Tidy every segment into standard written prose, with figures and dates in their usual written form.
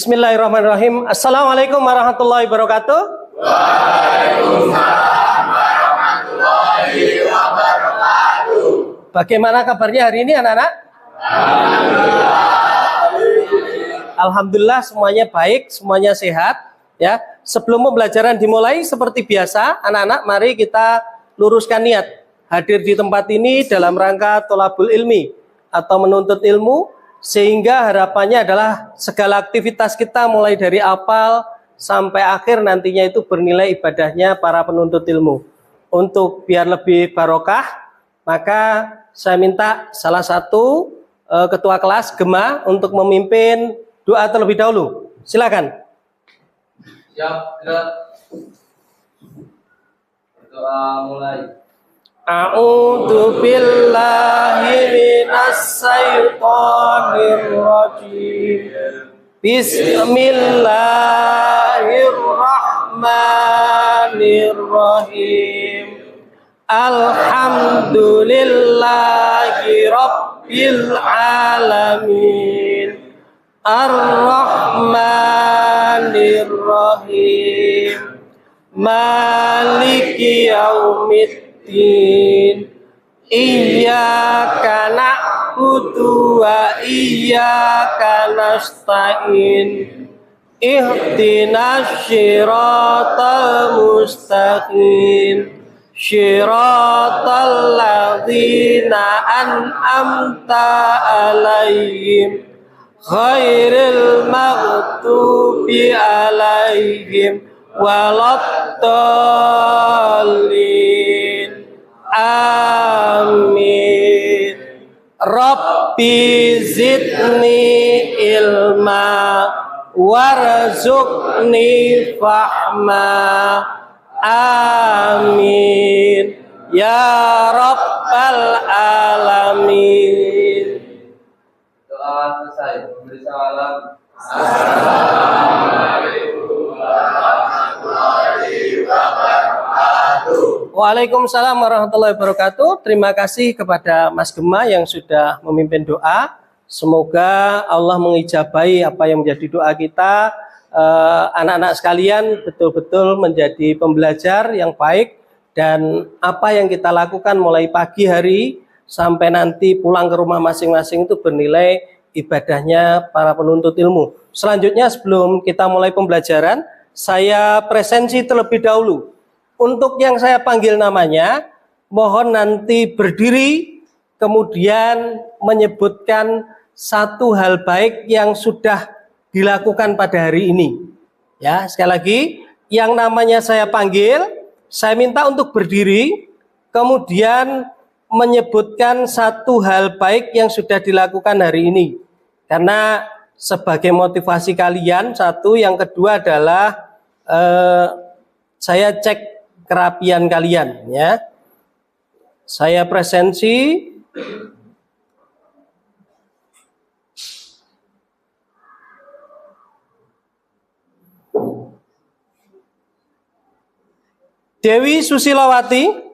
Bismillahirrahmanirrahim. Assalamualaikum warahmatullahi wabarakatuh. Waalaikumsalam warahmatullahi wabarakatuh. Bagaimana kabarnya hari ini anak-anak? Alhamdulillah semuanya baik, semuanya sehat. Ya, sebelum pembelajaran dimulai seperti biasa, anak-anak mari kita luruskan niat hadir di tempat ini dalam rangka tholabul ilmi atau menuntut ilmu. Sehingga harapannya adalah segala aktivitas kita mulai dari awal sampai akhir nantinya itu bernilai ibadahnya para penuntut ilmu. Untuk biar lebih barokah, maka saya minta salah satu ketua kelas Gema untuk memimpin doa terlebih dahulu. Silakan. Siap, doa mulai. A'udzu billahi minas syaitonir rajim. Bismillahirrahmanirrahim. Alhamdulillahi rabbil alamin. Ar-Rahmanir-Rahim. Maliki yaumiddin. Iyyaka na'budu wa iyyaka nasta'in. Ihdinas siratal mustaqim. Siratal ladzina an'amta 'alaihim ghairil maghdubi 'alaihim waladdallin. Amin. Rabbi zidni ilma warzuqni fahma. Amin ya rabbal alamin. Doa selesai. Beri salam. Waalaikumsalam warahmatullahi wabarakatuh. Terima kasih kepada Mas Gema yang sudah memimpin doa. Semoga Allah mengijabahi apa yang menjadi doa kita. Anak-anak sekalian betul-betul menjadi pembelajar yang baik. Dan apa yang kita lakukan mulai pagi hari sampai nanti pulang ke rumah masing-masing itu bernilai ibadahnya para penuntut ilmu. Selanjutnya sebelum kita mulai pembelajaran, saya presensi terlebih dahulu. Untuk yang saya panggil namanya, mohon nanti berdiri, kemudian menyebutkan satu hal baik yang sudah dilakukan pada hari ini. Ya, sekali lagi, yang namanya saya panggil, saya minta untuk berdiri, kemudian menyebutkan satu hal baik yang sudah dilakukan hari ini. Karena sebagai motivasi kalian, satu, yang kedua adalah saya cek kerapian kalian, ya. Saya presensi. Dewi Susilawati.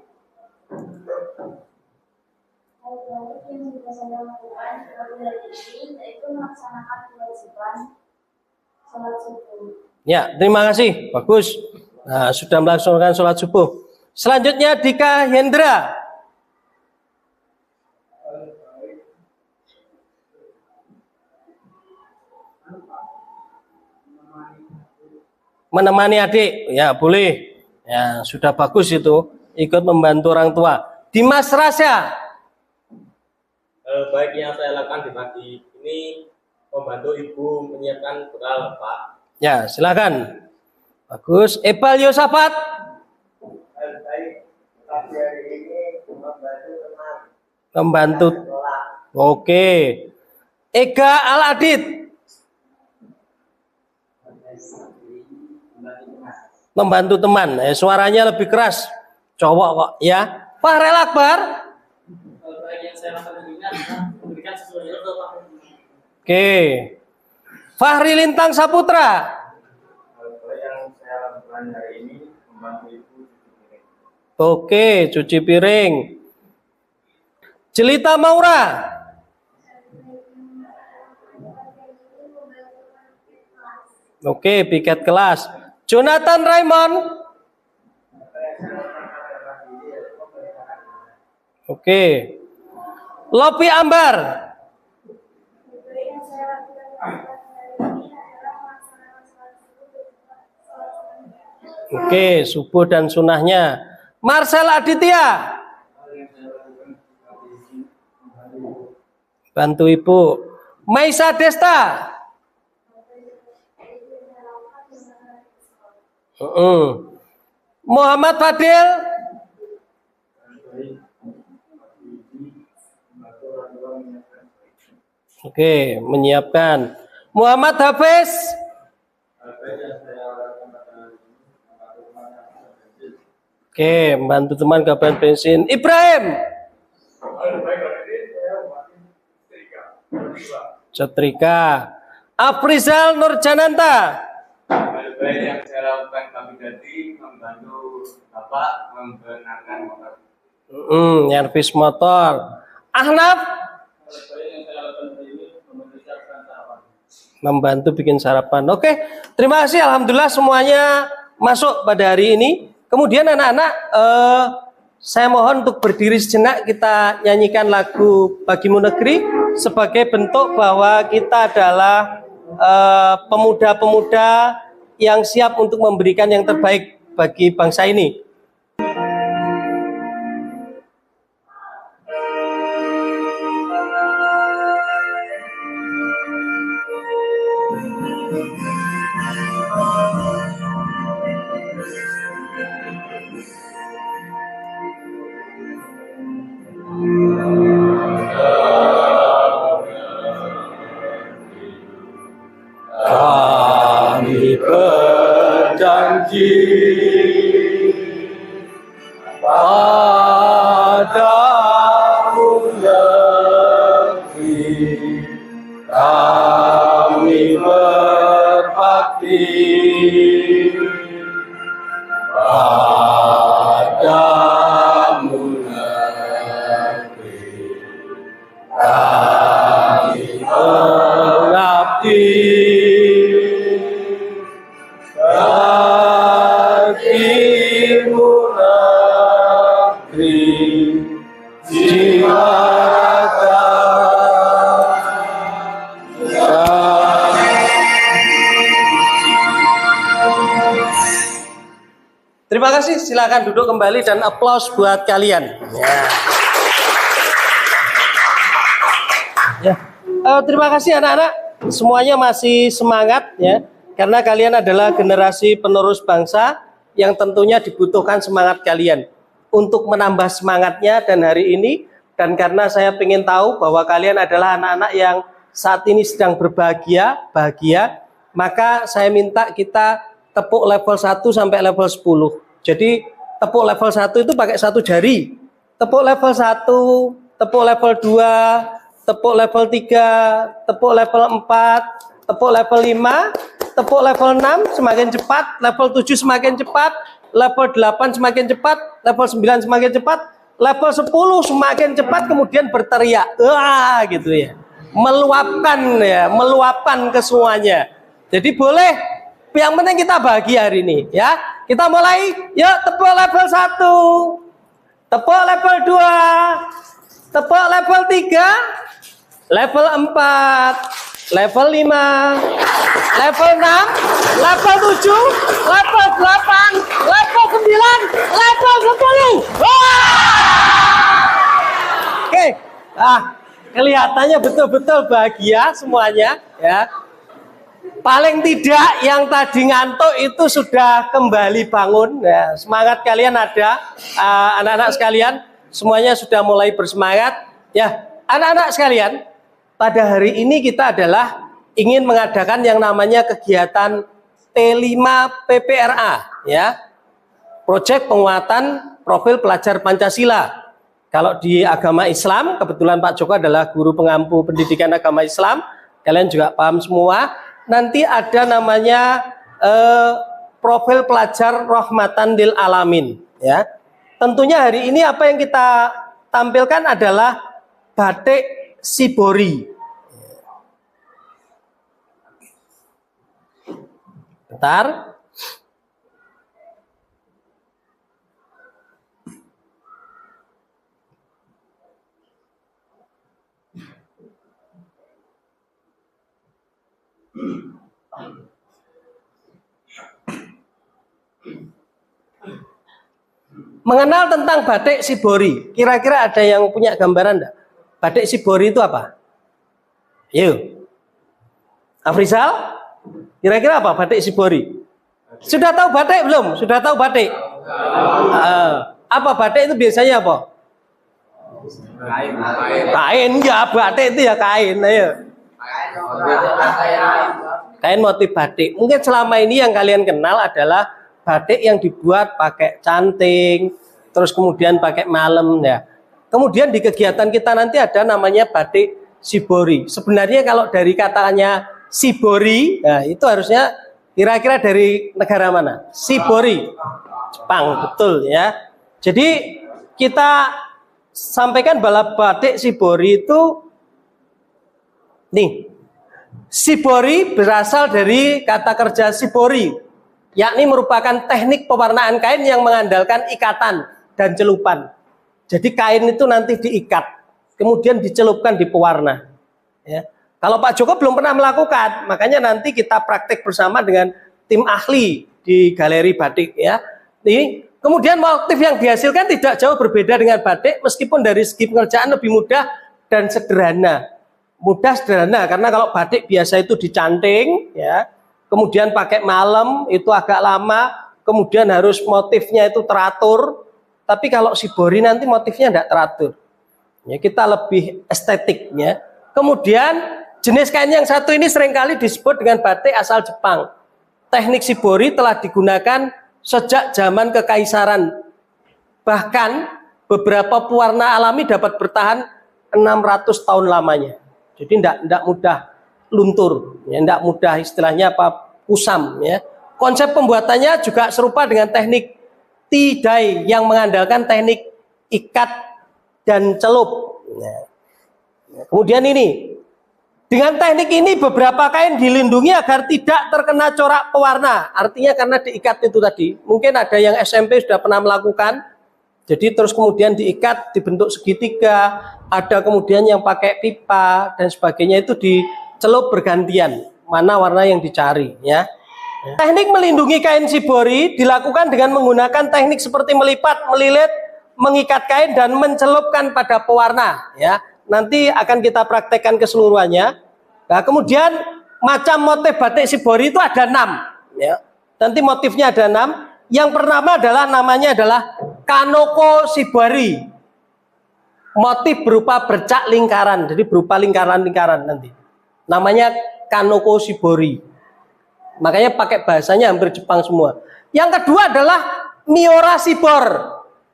Ya, terima kasih. Bagus. Nah, sudah melaksanakan sholat subuh. Selanjutnya Dika Hendra. Menemani adik, ya boleh. Ya, sudah bagus itu. Ikut membantu orang tua. Dimas Rasya. Hal baik yang saya lakukan di pagi ini membantu ibu menyiapkan bekal, Pak. Ya, silakan. Bagus. Ebal Yosafat. Hal baik pagi hari ini membantu teman. Membantu. Oke. Ega Al-Adid. Membantu teman. Suaranya lebih keras. Cowok kok, ya. Fahrel Akbar. Hal baik yang saya lakukan ini adalah memberikan sesuatu untuk Pak. Oke. Fahri Lintang Saputra. Hal baik yang saya lakukan hari ini membantu ibu cuci piring. Oke, cuci piring. Jelita Maura. Oke, piket kelas. Jonathan Raymond. Oke. Lopi Ambar. Oke, subuh dan sunahnya. Marcel Aditya. Bantu ibu. Maisa Desta. Muhammad Fadil. Oke, menyiapkan. Muhammad Hafiz. Oke, membantu teman kapan bensin. Ibrahim. Setrika. Afrizal Nurjananta. Baik yang saya lakukan kami tadi membantu Bapak membenarkan motor. Nyervis motor. Ahnaf. Membantu bikin sarapan. Oke, terima kasih. Alhamdulillah semuanya masuk pada hari ini. Kemudian anak-anak, saya mohon untuk berdiri sejenak, kita nyanyikan lagu Bagimu Negeri sebagai bentuk bahwa kita adalah pemuda-pemuda yang siap untuk memberikan yang terbaik bagi bangsa ini. Kami berjanji padamu negeri, kami berbakti padamu negeri, kami mengabdi bagimu negeri, jiwa raga. Terima kasih, silakan duduk kembali dan aplaus buat kalian. Ya. Terima kasih anak-anak, semuanya masih semangat ya. Karena kalian adalah generasi penerus bangsa yang tentunya dibutuhkan semangat kalian untuk menambah semangatnya dan hari ini. Dan karena saya ingin tahu bahwa kalian adalah anak-anak yang saat ini sedang bahagia, maka saya minta kita tepuk level 1 sampai level 10. Jadi tepuk level 1 itu pakai satu jari. Tepuk level 1, tepuk level 2, tepuk level 3, tepuk level 4, tepuk level 5, tepuk level 6 semakin cepat, level 7 semakin cepat, level 8 semakin cepat, level 9 semakin cepat, level 10 semakin cepat, kemudian berteriak, wah gitu ya. Meluapkan ke semuanya. Jadi boleh, yang penting kita bahagia hari ini ya. Kita mulai, yuk tepuk level 1, tepuk level 2, tepuk level 3, level 4, level 5, level 6, level 7, level 8, level 9, level 10. Oke, kelihatannya betul-betul bahagia semuanya ya. Paling tidak yang tadi ngantuk itu sudah kembali bangun ya. Semangat kalian ada, anak-anak sekalian semuanya sudah mulai bersemangat ya. Anak-anak sekalian, pada hari ini kita adalah ingin mengadakan yang namanya kegiatan T5 PPRA ya. Proyek penguatan profil pelajar Pancasila. Kalau di agama Islam, kebetulan Pak Joko adalah guru pengampu pendidikan agama Islam, kalian juga paham semua. Nanti ada namanya profil pelajar rahmatan lil alamin ya. Tentunya hari ini apa yang kita tampilkan adalah batik Shibori. Sebentar. Mengenal tentang batik Shibori, kira-kira ada yang punya gambaran enggak? Batik Shibori itu apa? Yuk. Afrizal, kira-kira apa batik Shibori? Sudah tahu batik belum? Sudah tahu batik? Apa batik itu biasanya apa? Kain ya, batik itu ya kain. Ayo. Kain motif batik. Mungkin selama ini yang kalian kenal adalah batik yang dibuat pakai canting, terus kemudian pakai malem ya. Kemudian di kegiatan kita nanti ada namanya batik Shibori. Sebenarnya kalau dari katanya Shibori, ya itu harusnya kira-kira dari negara mana? Shibori, Jepang, betul ya. Jadi kita sampaikan bahwa batik Shibori itu nih, Shibori berasal dari kata kerja shibori, yakni merupakan teknik pewarnaan kain yang mengandalkan ikatan dan celupan. Jadi kain itu nanti diikat, kemudian dicelupkan di pewarna. Ya. Kalau Pak Joko belum pernah melakukan, makanya nanti kita praktek bersama dengan tim ahli di galeri batik. Ya. Kemudian motif yang dihasilkan tidak jauh berbeda dengan batik, meskipun dari segi pengerjaan lebih mudah dan sederhana. Mudah sederhana karena kalau batik biasa itu dicanting, ya. Kemudian pakai malem itu agak lama, kemudian harus motifnya itu teratur. Tapi kalau Shibori nanti motifnya tidak teratur. Ya, kita lebih estetiknya. Kemudian jenis kain yang satu ini seringkali disebut dengan batik asal Jepang. Teknik Shibori telah digunakan sejak zaman kekaisaran. Bahkan beberapa pewarna alami dapat bertahan 600 tahun lamanya. Jadi tidak mudah luntur, ya, tidak mudah istilahnya apa kusam. Ya. Konsep pembuatannya juga serupa dengan teknik tie-dye yang mengandalkan teknik ikat dan celup. Ya. Kemudian ini, dengan teknik ini beberapa kain dilindungi agar tidak terkena corak pewarna. Artinya karena diikat itu tadi. Mungkin ada yang SMP sudah pernah melakukan. Jadi terus kemudian diikat dibentuk segitiga, ada kemudian yang pakai pipa dan sebagainya itu dicelup bergantian mana warna yang dicari ya. Teknik melindungi kain Shibori dilakukan dengan menggunakan teknik seperti melipat, melilit, mengikat kain dan mencelupkan pada pewarna ya. Nanti akan kita praktekkan keseluruhannya. Nah, kemudian macam motif batik Shibori itu ada 6 ya. Nanti motifnya ada 6. Yang pertama adalah namanya adalah Kanoko Shibori. Motif berupa bercak lingkaran, jadi berupa lingkaran-lingkaran nanti. Namanya Kanoko Shibori. Makanya pakai bahasanya hampir Jepang semua. Yang kedua adalah Miura Shibor.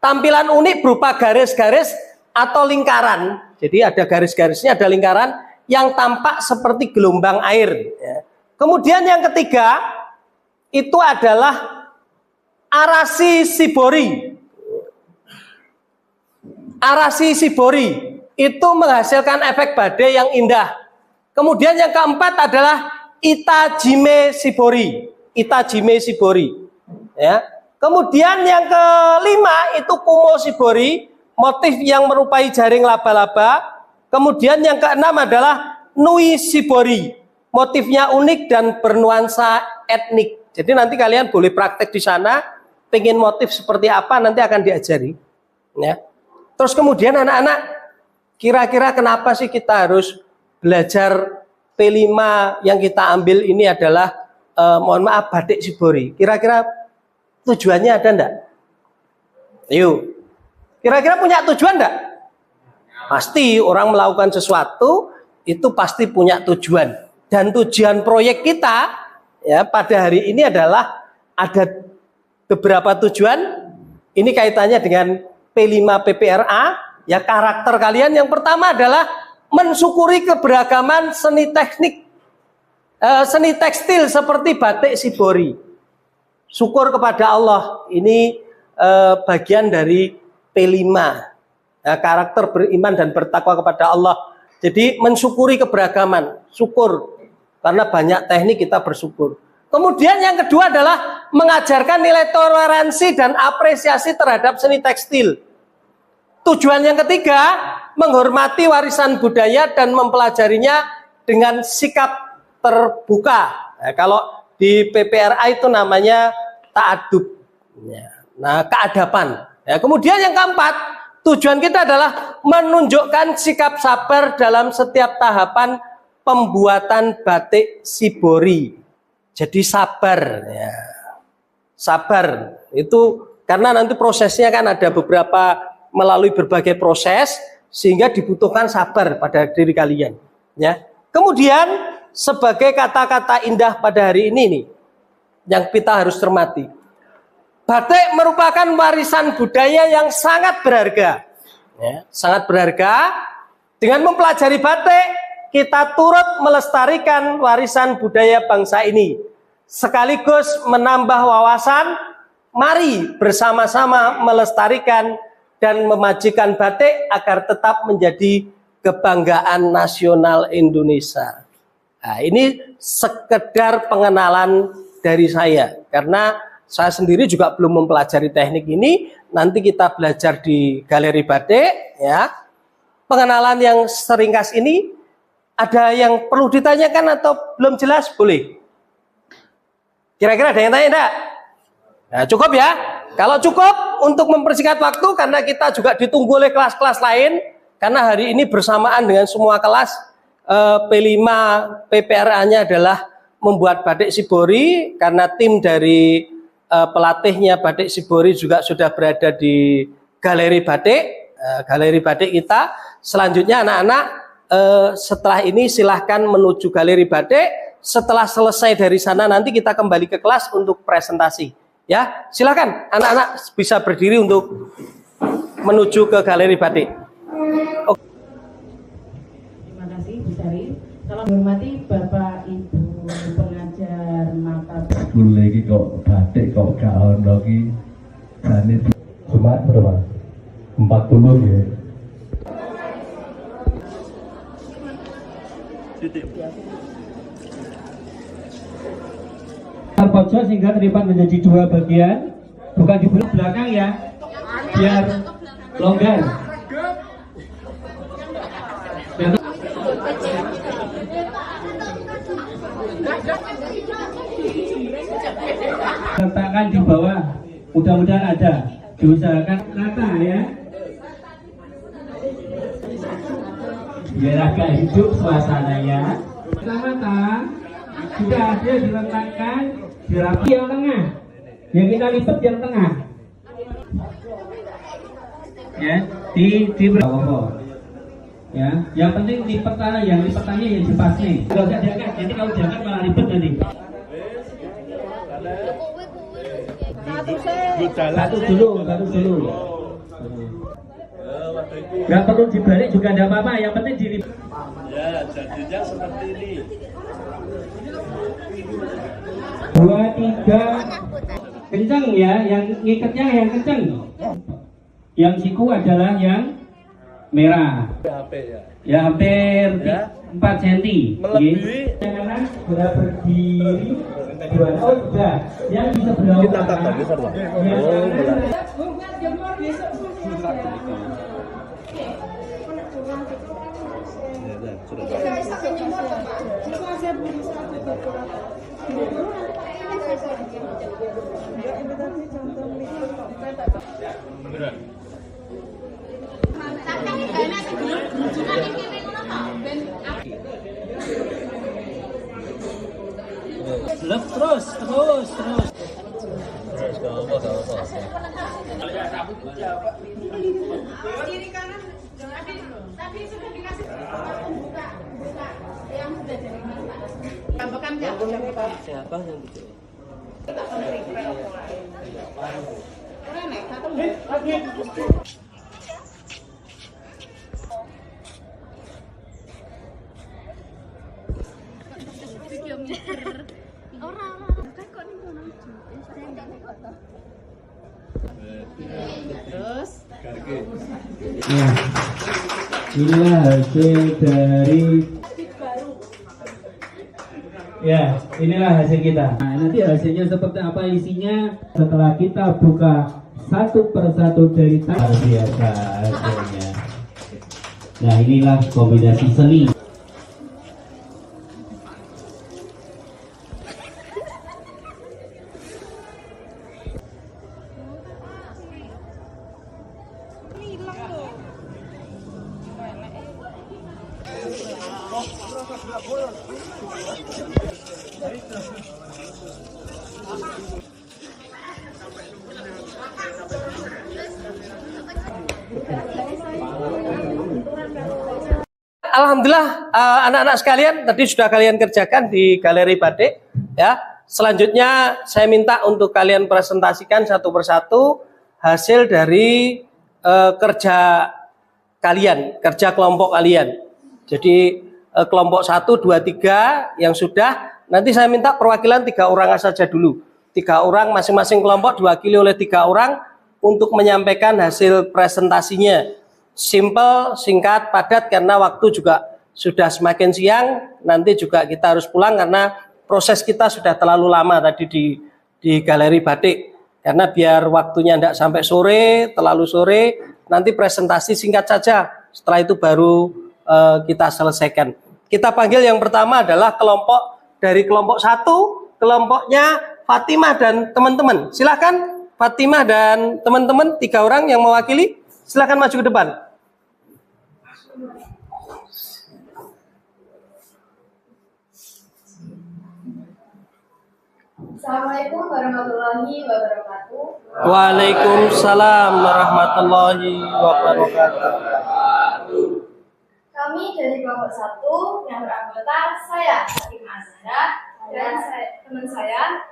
Tampilan unik berupa garis-garis atau lingkaran. Jadi ada garis-garisnya, ada lingkaran yang tampak seperti gelombang air. Kemudian yang ketiga itu adalah Arashi Shibori. Arashi Shibori itu menghasilkan efek badai yang indah. Kemudian yang keempat adalah Itajime Shibori. Itajime Shibori. Ya. Kemudian yang kelima itu Kumo Shibori, motif yang merupai jaring laba-laba. Kemudian yang keenam adalah Nui Shibori, motifnya unik dan bernuansa etnik. Jadi nanti kalian boleh praktek di sana. Pengen motif seperti apa nanti akan diajari ya. Terus kemudian anak-anak, kira-kira kenapa sih kita harus belajar P5 yang kita ambil ini adalah mohon maaf batik Shibori. Kira-kira tujuannya ada enggak? Yuk. Kira-kira punya tujuan enggak? Pasti orang melakukan sesuatu itu pasti punya tujuan. Dan tujuan proyek kita ya pada hari ini adalah ada beberapa tujuan. Ini kaitannya dengan P5 PPRA ya. Karakter kalian yang pertama adalah mensyukuri keberagaman seni teknik seni tekstil seperti batik Shibori. Syukur kepada Allah. Ini bagian dari P5 ya, karakter beriman dan bertakwa kepada Allah. Jadi mensyukuri keberagaman, syukur karena banyak teknik kita bersyukur. Kemudian yang kedua adalah mengajarkan nilai toleransi dan apresiasi terhadap seni tekstil. Tujuan yang ketiga, menghormati warisan budaya dan mempelajarinya dengan sikap terbuka. Nah, kalau di PPRA itu namanya ta'adub. Nah, keadaban. Ya, kemudian yang keempat, tujuan kita adalah menunjukkan sikap sabar dalam setiap tahapan pembuatan batik shibori. Jadi sabar, ya. Sabar itu karena nanti prosesnya kan ada beberapa melalui berbagai proses sehingga dibutuhkan sabar pada diri kalian. Ya. Kemudian sebagai kata-kata indah pada hari ini nih, yang kita harus cermati. Batik merupakan warisan budaya yang sangat berharga. Ya, sangat berharga. Dengan mempelajari batik, kita turut melestarikan warisan budaya bangsa ini. Sekaligus menambah wawasan, mari bersama-sama melestarikan dan memajukan batik agar tetap menjadi kebanggaan nasional Indonesia. Nah, ini sekedar pengenalan dari saya, karena saya sendiri juga belum mempelajari teknik ini. Nanti kita belajar di Galeri Batik, ya. Pengenalan yang seringkas ini, ada yang perlu ditanyakan atau belum jelas? Boleh. Kira-kira ada yang tanya enggak? Nah, cukup ya. Kalau cukup untuk mempersingkat waktu, karena kita juga ditunggu oleh kelas-kelas lain, karena hari ini bersamaan dengan semua kelas, P5 PPRA-nya adalah membuat batik shibori, karena tim dari pelatihnya batik shibori juga sudah berada di Galeri Batik kita. Selanjutnya anak-anak setelah ini silahkan menuju Galeri Batik. Setelah selesai dari sana nanti kita kembali ke kelas untuk presentasi. Ya, silakan anak-anak bisa berdiri untuk menuju ke Galeri Batik. Oke. Terima kasih Bu Sari. Salam hormati Bapak Ibu pengajar mata Kuliah iki kok batik kok gak ono iki. Jane cuma berapa? 40 ya. Pojok sehingga terlipat menjadi dua bagian, bukan di belakang ya, biar longgar. Letakkan di bawah, mudah-mudahan ada, diusahakan rata ya, biar agak hidup suasananya. Mata sudah ada diletakkan di rapi yang tengah, yang kita lipat yang tengah, ya di bawah, ya. Yang penting lipatannya, yang dipasnya. Kalau tidak diangkat, jadi kalau diangkat malah ribet nanti. Satu dulu. Nggak perlu dibalik juga tidak apa-apa, yang penting dilipat. Ya, jadinya seperti ini. 2, 3, kencang ya, yang ngikatnya yang kencang. Yang siku adalah yang merah. Ya hampir 4 cm. Melebihi. Jangan sudah berdiri. Oh sudah. Yang di sebelah. Kita tambah besar Pak. Terus. Kiri kanan, tapi sudah dikasih buka yang sudah dari mana? Tambahkan siapa yang betul? Terus Ya, inilah hasil dari Ya, inilah hasil kita. Nah, nanti hasilnya seperti apa isinya setelah kita buka satu persatu dari luar biasa hasilnya. Nah, inilah kombinasi seni. Alhamdulillah anak-anak sekalian tadi sudah kalian kerjakan di galeri batik ya. Selanjutnya saya minta untuk kalian presentasikan satu persatu hasil dari kerja kalian, kerja kelompok kalian. Jadi kelompok 1, 2, 3 yang sudah, nanti saya minta perwakilan 3 orang saja dulu. 3 orang masing-masing kelompok diwakili oleh 3 orang untuk menyampaikan hasil presentasinya. Simple, singkat, padat karena waktu juga sudah semakin siang. Nanti juga kita harus pulang karena proses kita sudah terlalu lama tadi di galeri batik. Karena biar waktunya tidak sampai sore, terlalu sore, nanti presentasi singkat saja. Setelah itu baru kita selesaikan. Kita panggil yang pertama adalah dari kelompok 1, kelompoknya Fatimah dan teman-teman. Silakan Fatimah dan teman-teman 3 orang yang mewakili, silakan maju ke depan. Assalamualaikum warahmatullahi wabarakatuh. Waalaikumsalam warahmatullahi wabarakatuh. Kami dari kelompok 1 yang beranggota saya Fatimah Azhara dan teman saya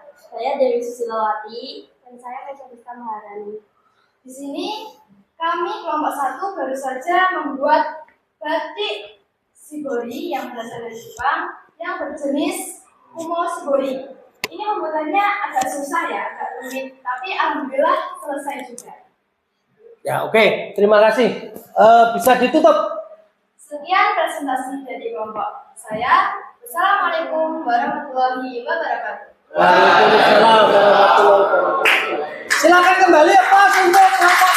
Dewi Susilawati dan saya Meja Maharani. Di sini kami kelompok 1 baru saja membuat batik shibori yang berasal dari Jepang yang berjenis kumo shibori. Ini pembuatannya agak susah ya, agak rumit, tapi alhamdulillah selesai juga. Ya, oke. Terima kasih. Bisa ditutup. Sekian presentasi dari kelompok saya. Wassalamualaikum warahmatullahi wabarakatuh. Waalaikumsalam warahmatullahi wabarakatuh. Silakan kembali pas untuk kelompok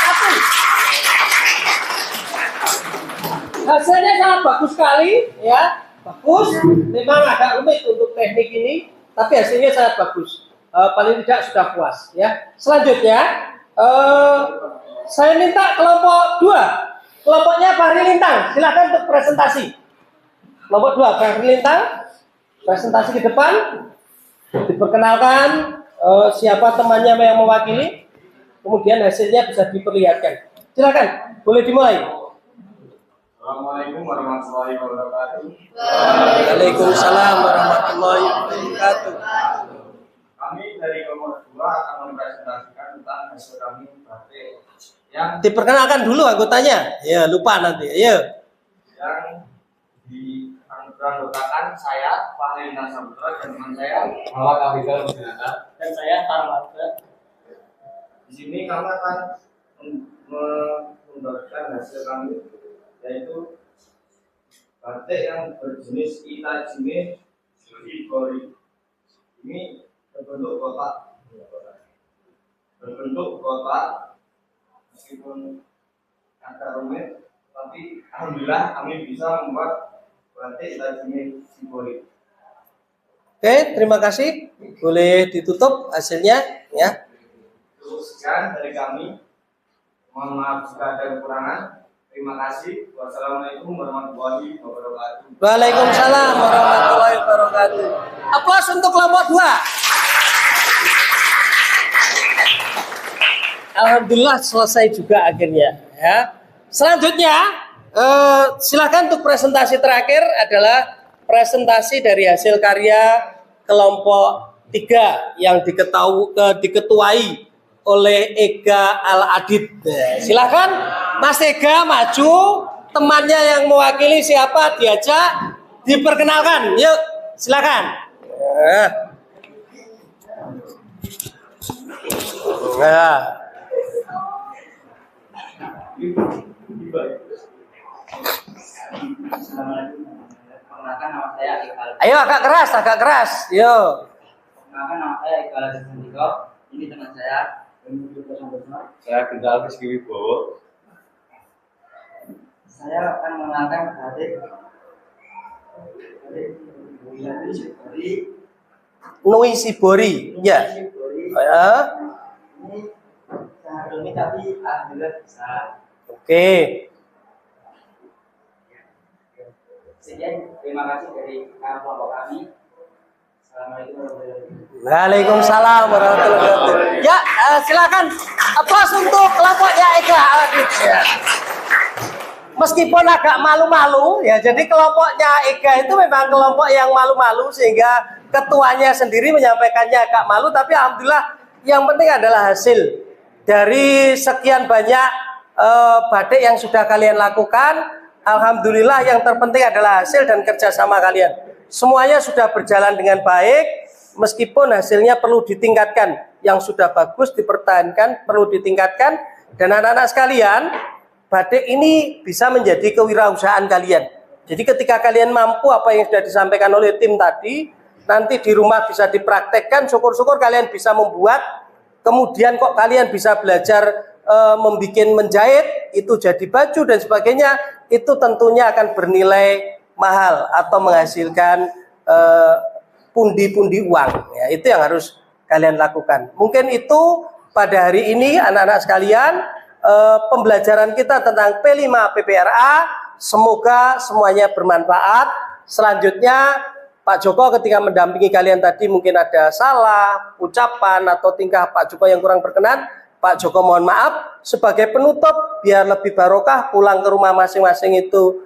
1. Hasilnya sangat bagus sekali, ya. Bagus. Memang agak rumit untuk teknik ini, tapi hasilnya sangat bagus. Paling tidak sudah puas, ya. Selanjutnya, saya minta kelompok 2. Kelompoknya Fahri Lintang, silakan untuk presentasi. Kelompok 2, Fahri Lintang, presentasi ke depan. Diperkenalkan siapa temannya yang mewakili, kemudian hasilnya bisa diperlihatkan. Silakan, boleh dimulai. Assalamualaikum warahmatullahi wabarakatuh. Waalaikumsalam warahmatullahi wabarakatuh. Kami dari kelompok 2 akan mempresentasikan tentang hasil kami batik yang Diperkenalkan dulu anggotanya. Ya, lupa nanti. Ayo. yang dianggotakan saya Fahri Nasaputra dan teman saya Muhammad Abidal Musnada Dan saya Tarmata. Di sini kami akan membagikan hasil kami, yaitu batik yang berjenis itajime shibori. Ini berbentuk kotak, meskipun agak rumit, tapi alhamdulillah kami bisa membuat batik itajime shibori. Oke, terima kasih. Boleh ditutup hasilnya, ya. Sekian dari kami. Mohon maaf jika ada kekurangan. Terima kasih. Wassalamualaikum warahmatullahi wabarakatuh. Waalaikumsalam warahmatullahi wabarakatuh. Aplaus untuk kelompok 2. Alhamdulillah selesai juga akhirnya, ya. Selanjutnya silakan untuk presentasi terakhir adalah presentasi dari hasil karya kelompok 3 yang diketuai oleh Ega Al-Adid. Silakan Mas Ega maju, temannya yang mewakili siapa diajak, diperkenalkan. Yuk, silakan. Nah. Perkenalkan nama saya Iqbal. Ayo agak keras. Yo. Perkenalkan nama saya Iqbal Sendiko. Ini teman saya. Saya Gendal Rizky Wibowo. Saya akan mengenalkan adik Nui Sibori. Ya. Ya. Ini sangat rumit tapi alhamdulillah bisa. Oke. Sekian, terima kasih dari kelompok kami. Assalamualaikum warahmatullahi wabarakatuh. Waalaikumsalam warahmatullahi wabarakatuh. Ya, silakan aplaus untuk kelompoknya Ega. Ya. Meskipun agak malu-malu, ya. Jadi kelompoknya Ega itu memang kelompok yang malu-malu sehingga ketuanya sendiri menyampaikannya agak malu. Tapi alhamdulillah yang penting adalah hasil dari sekian banyak batik yang sudah kalian lakukan. Alhamdulillah yang terpenting adalah hasil dan kerjasama kalian. Semuanya sudah berjalan dengan baik, meskipun hasilnya perlu ditingkatkan. Yang sudah bagus dipertahankan, perlu ditingkatkan. Dan anak-anak sekalian, batik ini bisa menjadi kewirausahaan kalian. Jadi ketika kalian mampu apa yang sudah disampaikan oleh tim tadi, nanti di rumah bisa dipraktekkan, syukur-syukur kalian bisa membuat, kemudian kok kalian bisa belajar menjahit, itu jadi baju dan sebagainya, itu tentunya akan bernilai mahal atau menghasilkan pundi-pundi uang. Ya, itu yang harus kalian lakukan. Mungkin itu pada hari ini anak-anak sekalian, pembelajaran kita tentang P5 PPRA, semoga semuanya bermanfaat. Selanjutnya Pak Joko ketika mendampingi kalian tadi mungkin ada salah ucapan atau tingkah Pak Joko yang kurang berkenan. Pak Joko mohon maaf. Sebagai penutup biar lebih barokah pulang ke rumah masing-masing itu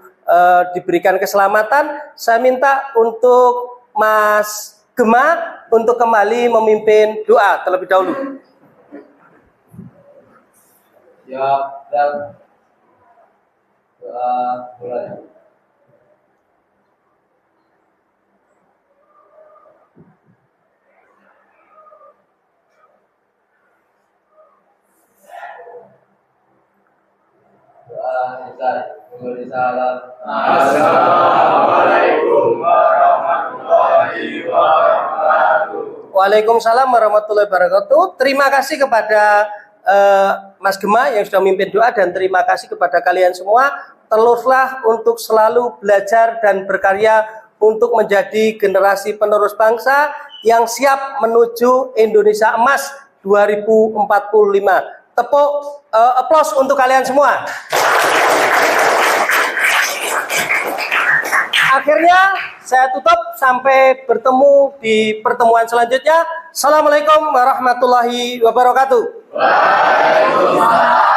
diberikan keselamatan. Saya minta untuk Mas Gema untuk kembali memimpin doa terlebih dahulu. Ya, dan doa mulai. Assalamualaikum warahmatullahi wabarakatuh. Waalaikumsalam warahmatullahi wabarakatuh. Terima kasih kepada Mas Gema yang sudah memimpin doa dan terima kasih kepada kalian semua. Teruslah untuk selalu belajar dan berkarya untuk menjadi generasi penerus bangsa yang siap menuju Indonesia Emas 2045. Tepuk aplaus untuk kalian semua. Akhirnya saya tutup sampai bertemu di pertemuan selanjutnya. Assalamualaikum warahmatullahi wabarakatuh. Waalaikumsalam.